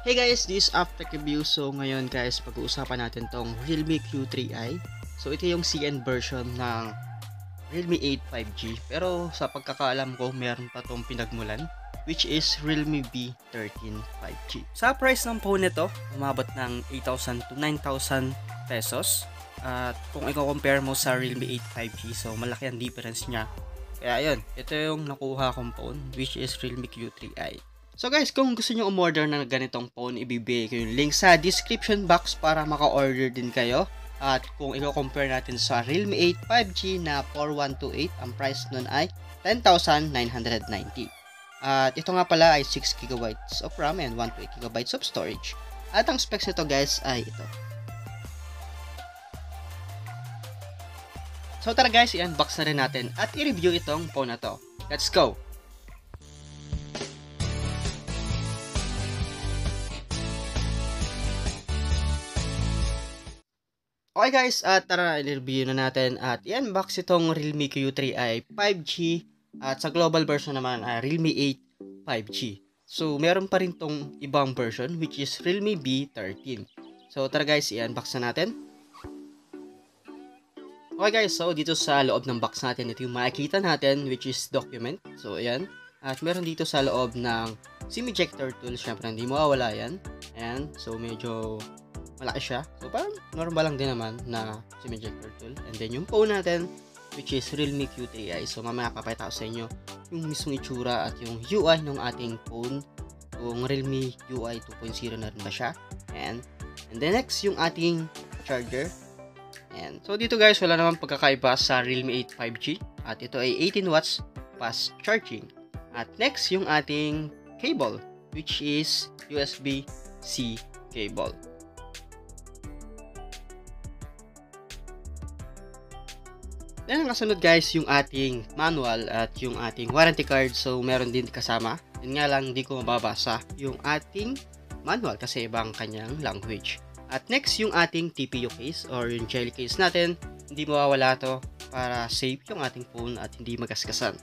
Hey guys, this is After Review. So ngayon guys, pag-uusapan natin tong Realme Q3i. So ito yung CN version ng Realme 8 5G. Pero sa pagkakaalam ko, meron pa tong pinagmulan, which is Realme B13 5G. Sa price ng phone nito, umabot ng 8,000 to 9,000 pesos. At kung i-compare mo sa Realme 8 5G, so malaki ang difference niya. Kaya yun, ito yung nakuha kong phone, which is Realme Q3i. So guys, kung gusto nyo umorder ng ganitong phone, ibibigay ko yung link sa description box para maka-order din kayo. At kung i-compare natin sa Realme 8 5G na 4128, ang price nun ay 10,990. At ito nga pala ay 6GB of RAM and 128GB of storage. At ang specs nito guys ay ito. So tara guys, i-unbox na rin natin at i-review itong phone na to. Let's go! Okay guys, tara i-review na natin at i-unbox itong Realme Q3i 5G at sa global version naman ay Realme 8 5G. So meron pa rin tong ibang version which is Realme B13. So tara guys, i-unbox na natin. Okay guys, so dito sa loob ng box natin, ito yung makikita natin which is document. So ayan, at meron dito sa loob ng SIM ejector tool, syempre hindi mawawala yan. Ayan, so medyo malaki siya. So parang normal lang din naman na SIM ejector tool. And then yung phone natin which is Realme Q3i. So mamaya papakita ko sa inyo yung mismong itsura at yung UI ng ating phone. Yung Realme UI 2.0 na rin ba siya. And then next yung ating charger. And so dito guys, wala naman pagkakaiba sa Realme 8 5G. At ito ay 18 watts fast charging. At next yung ating cable which is USB-C cable. Then ang kasunod guys, yung ating manual at yung ating warranty card. So meron din kasama. Yun nga lang, hindi ko mababasa yung ating manual kasi ibang kanyang language. At next yung ating TPU case or yung gel case natin. Hindi mawawala to para safe yung ating phone at hindi magaskasan.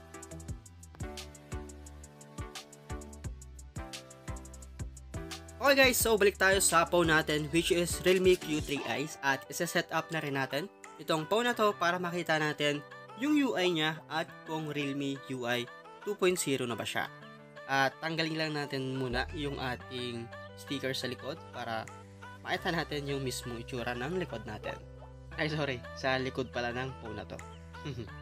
Okay guys, so balik tayo sa phone natin which is Realme Q3i at isa-set up na rin natin itong phone na to para makita natin yung UI niya at kung Realme UI 2.0 na ba siya. At tanggalin lang natin muna yung ating sticker sa likod para makita natin yung mismong itsura ng likod natin. Ay sorry, sa likod pala ng phone na to.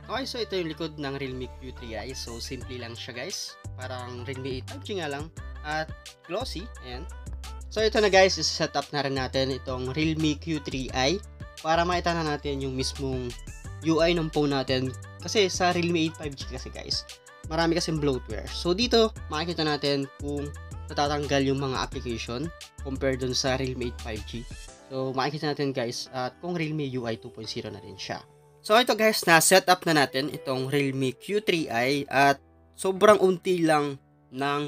Okay, so ito yung likod ng Realme Q3i. So simple lang siya guys. Parang Realme 8 5G nga lang at glossy. Ayan. So ito na guys, is-set up na rin natin itong Realme Q3i para makita na natin yung mismong UI ng phone natin. Kasi sa Realme 8 5G kasi guys, marami kasing bloatware. So dito, makikita natin kung natatanggal yung mga application compared dun sa Realme 8 5G. So makikita natin guys at kung Realme UI 2.0 na rin siya. So ito guys, na-set up na natin itong Realme Q3i at sobrang unti lang ng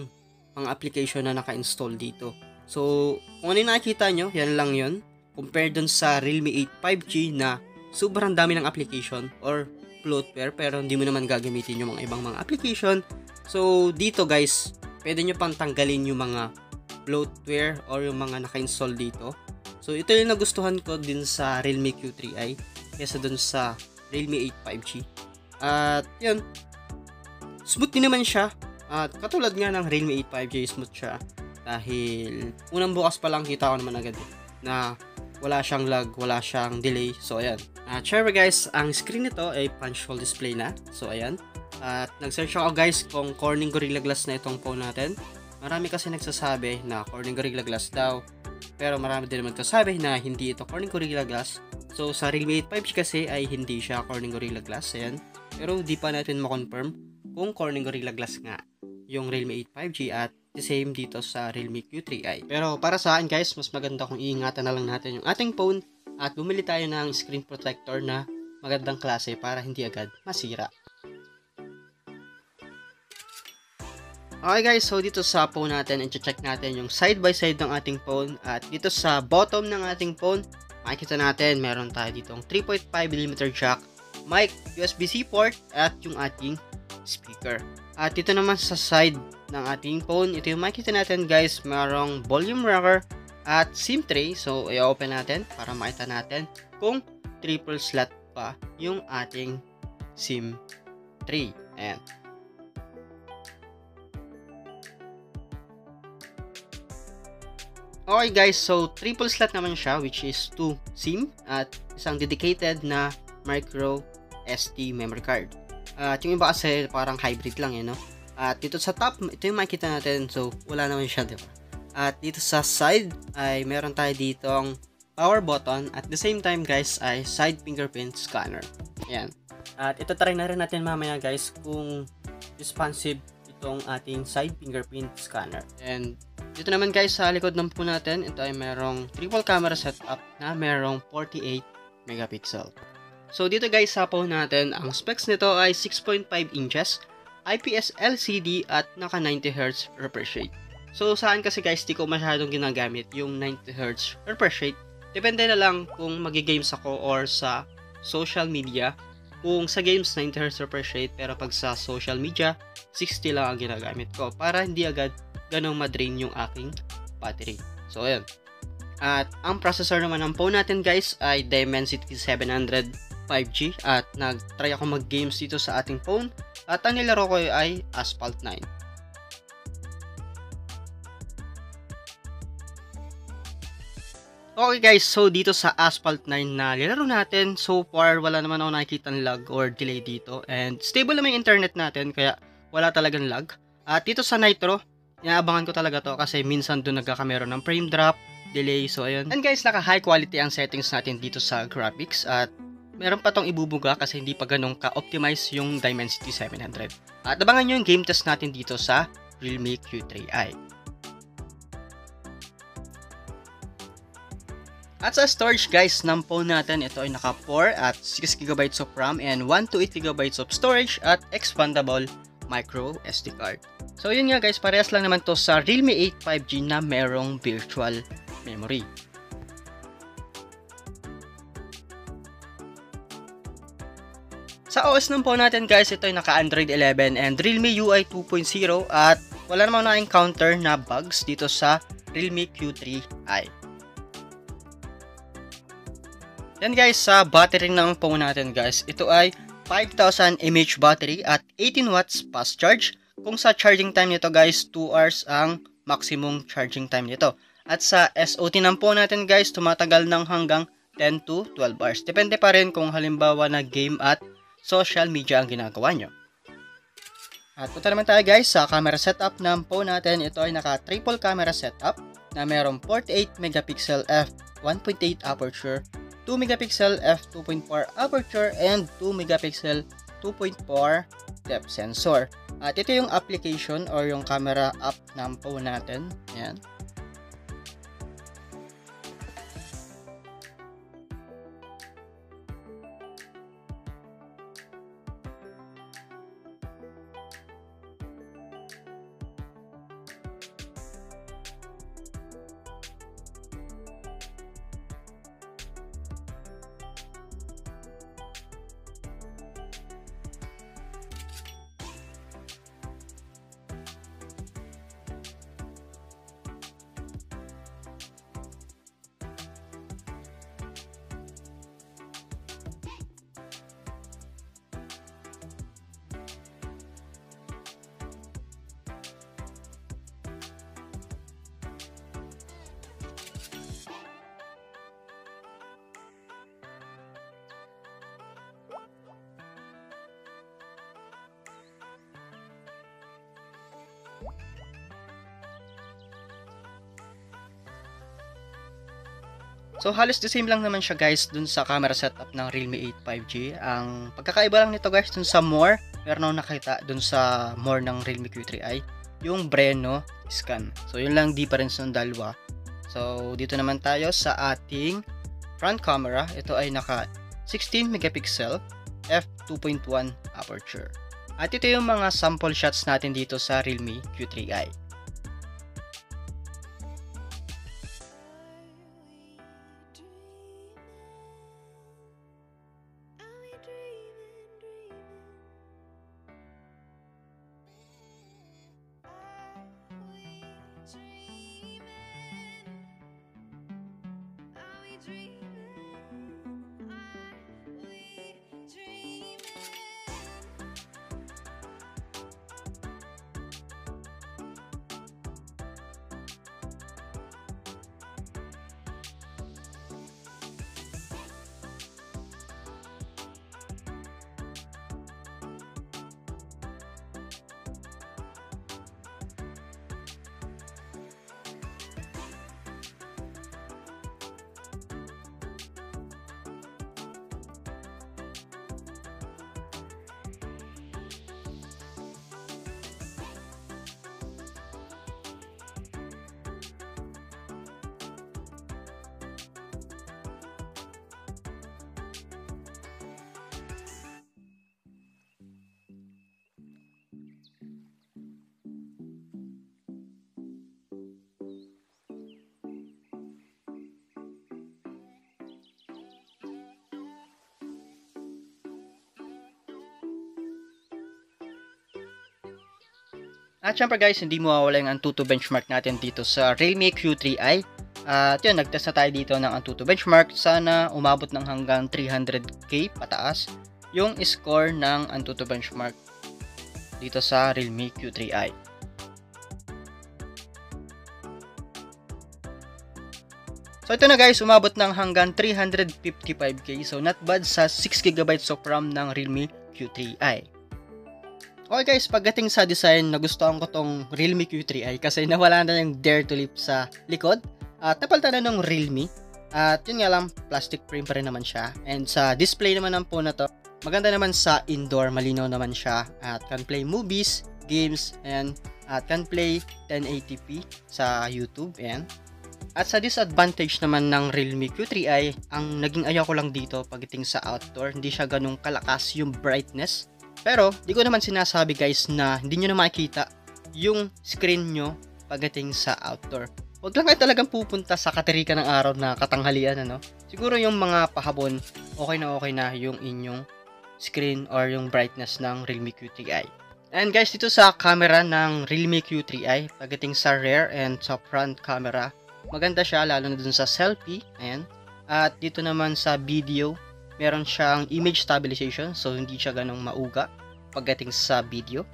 mga application na naka-install dito. So kung ano yung nakikita nyo, yan lang yun. Compared dun sa Realme 8 5G na sobrang dami ng application or bloatware pero hindi mo naman gagamitin yung mga ibang mga application. So dito guys, pwede nyo pang tanggalin yung mga bloatware or yung mga naka-install dito. So ito yung nagustuhan ko din sa Realme Q3i kaysa dun sa Realme 8 5G. At yun, smooth din naman siya. At katulad nga ng Realme 8 5G, smooth siya. Dahil unang bukas pa lang kita ko naman agad na wala siyang lag, wala siyang delay. So ayan. At syempre guys, ang screen nito ay punch hole display na. So ayan. At nag-search ako guys kung Corning Gorilla Glass na itong phone natin. Marami kasi nagsasabi na Corning Gorilla Glass daw. Pero marami din naman nagsasabi na hindi ito Corning Gorilla Glass. So sa Realme 8 5G kasi ay hindi siya Corning Gorilla Glass. Ayan. Pero di pa natin makonfirm kung Corning Gorilla Glass nga yung Realme 8 5G at the same dito sa Realme Q3i. Pero para sa akin guys, mas maganda kung iingatan na lang natin yung ating phone at bumili tayo ng screen protector na magandang klase para hindi agad masira. Okay guys, so dito sa phone natin, i-check natin yung side by side ng ating phone at dito sa bottom ng ating phone, makikita natin meron tayo ditong 3.5mm jack, mic, USB-C port at yung ating speaker. At dito naman sa side ng ating phone. Ito yung makikita natin guys, mayroong volume rocker at SIM tray. So i-open natin para makita natin kung triple slot pa yung ating SIM tray. Ayan. Okay guys, so triple slot naman siya, which is 2 SIM at isang dedicated na micro SD memory card. At yung iba kasi parang hybrid lang no? At dito sa top, ito yung makikita natin, so wala naman siya, diba? At dito sa side ay meron tayo ditong power button, at the same time guys ay side fingerprint scanner. Ayan. At ito try na rin natin mamaya guys kung responsive itong ating side fingerprint scanner. And dito naman guys sa likod ng phone natin, ito ay merong triple camera setup na merong 48 megapixel. So dito guys sa phone natin, ang specs nito ay 6.5 inches, IPS LCD at naka 90Hz refresh rate. So saan kasi guys di ko masyadong ginagamit yung 90Hz refresh rate. Depende na lang kung magi-games ako or sa social media. Kung sa games 90Hz refresh rate, pero pag sa social media 60 lang ang ginagamit ko para hindi agad ganong madrain yung aking battery. So ayan. At ang processor naman ng phone natin guys ay Dimensity 700 5G at nag-try ako mag-games dito sa ating phone at ang nilaro ko ay Asphalt 9. Okay guys, so dito sa Asphalt 9 na nilaro natin, so far wala naman ako nakikita ng lag or delay dito and stable naman yung internet natin kaya wala talagang lag. At dito sa Nitro, inaabangan ko talaga to kasi minsan doon nagkakameron ng frame drop, delay, so ayun. And guys, naka high quality ang settings natin dito sa graphics at meron pa tong ibubuga kasi hindi pa ganun ka-optimize yung Dimensity 700. At abangan nyo yung game test natin dito sa Realme Q3i. At sa storage guys ng phone natin, ito ay naka 4 at 6GB of RAM and 128GB of storage at expandable micro SD card. So yun nga guys, parehas lang naman to sa Realme 8 5G na merong virtual memory. Sa OS ng phone natin guys, ito ay naka Android 11 and Realme UI 2.0 at wala namang na-encounter na bugs dito sa Realme Q3i. Yan guys, sa battery ng phone natin guys, ito ay 5000 mAh battery at 18 watts fast charge. Kung sa charging time nito guys, 2 hours ang maximum charging time nito. At sa SOT ng phone natin guys, tumatagal ng hanggang 10 to 12 hours. Depende pa rin kung halimbawa na game at social media ang ginagawa nyo. At punta naman tayo guys sa camera setup ng phone natin. Ito ay naka triple camera setup na merong 48 megapixel f1.8 aperture, 2 megapixel f2.4 aperture and 2 megapixel 2.4 depth sensor. At ito yung application or yung camera app ng phone natin. Ayan. So halos the same lang naman siya guys dun sa camera setup ng Realme 8 5G. Ang pagkakaiba lang nito guys dun sa more, meron akong nakita dun sa more ng Realme Q3i, yung Breno scan. So yun lang difference ng dalawa. So dito naman tayo sa ating front camera. Ito ay naka 16 megapixel f2.1 aperture. At ito yung mga sample shots natin dito sa Realme Q3i. At syempre guys, hindi mawawala yung Antutu benchmark natin dito sa Realme Q3i. At yun, nagtest na tayo dito ng Antutu benchmark. Sana umabot ng hanggang 300k pataas yung score ng Antutu benchmark dito sa Realme Q3i. So ito na guys, umabot ng hanggang 355k. So not bad sa 6GB of RAM ng Realme Q3i. Okay guys, pagdating sa design, nagustuhan ko tong Realme Q3i kasi nawala na yung Dare to Lift sa likod at napalitan na ng Realme. At yun nga lang, plastic frame pa rin naman siya. And sa display naman ng phone na to, maganda naman sa indoor, malinaw naman siya at can play movies, games, and can play 1080p sa YouTube. And at sa disadvantage naman ng Realme Q3i, ang naging ayaw ko lang dito pagdating sa outdoor, hindi siya ganung kalakas yung brightness. Pero, di ko naman sinasabi guys na hindi nyo na makikita yung screen nyo pagdating sa outdoor. Huwag lang kayo talagang pupunta sa katirikan ng araw na katanghalian, ano? Siguro yung mga pahabon, okay na yung inyong screen or yung brightness ng Realme Q3i. And guys, dito sa camera ng Realme Q3i, pagdating sa rear and sa front camera, maganda siya lalo na dun sa selfie. Ayan. At dito naman sa video, meron siyang image stabilization, so hindi siya ganong mauga pagdating sa video.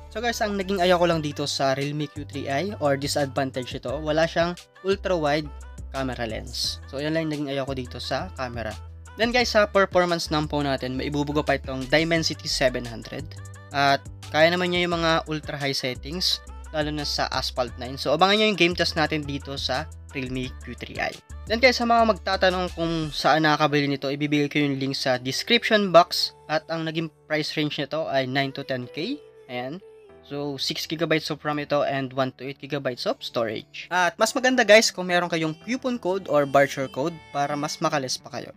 So guys, ang naging ayaw ko lang dito sa Realme Q3i or disadvantage ito, wala siyang ultra wide camera lens. So yan lang yung naging ayaw ko dito sa camera. Then guys, sa performance ng phone natin, maibubugo pa itong Dimensity 700 at kaya naman niya yung mga ultra high settings lalo na sa Asphalt 9. So abangan nyo yung game test natin dito sa Realme Q3i. Then guys, sa mga magtatanong kung saan nakakabili nito, ibibigay ko yung link sa description box at ang naging price range nito ay 9 to 10k. Ayan. So 6GB of RAM ito and 1 to 8GB of storage. At mas maganda guys kung meron kayong coupon code or voucher code para mas makalis pa kayo.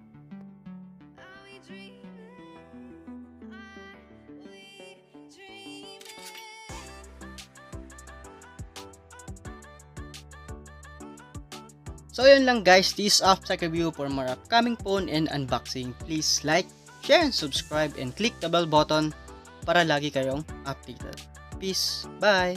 So yun lang guys, this is Uptech Review. For more upcoming phone and unboxing, please like, share, and subscribe and click the bell button para lagi kayong updated. Peace, bye!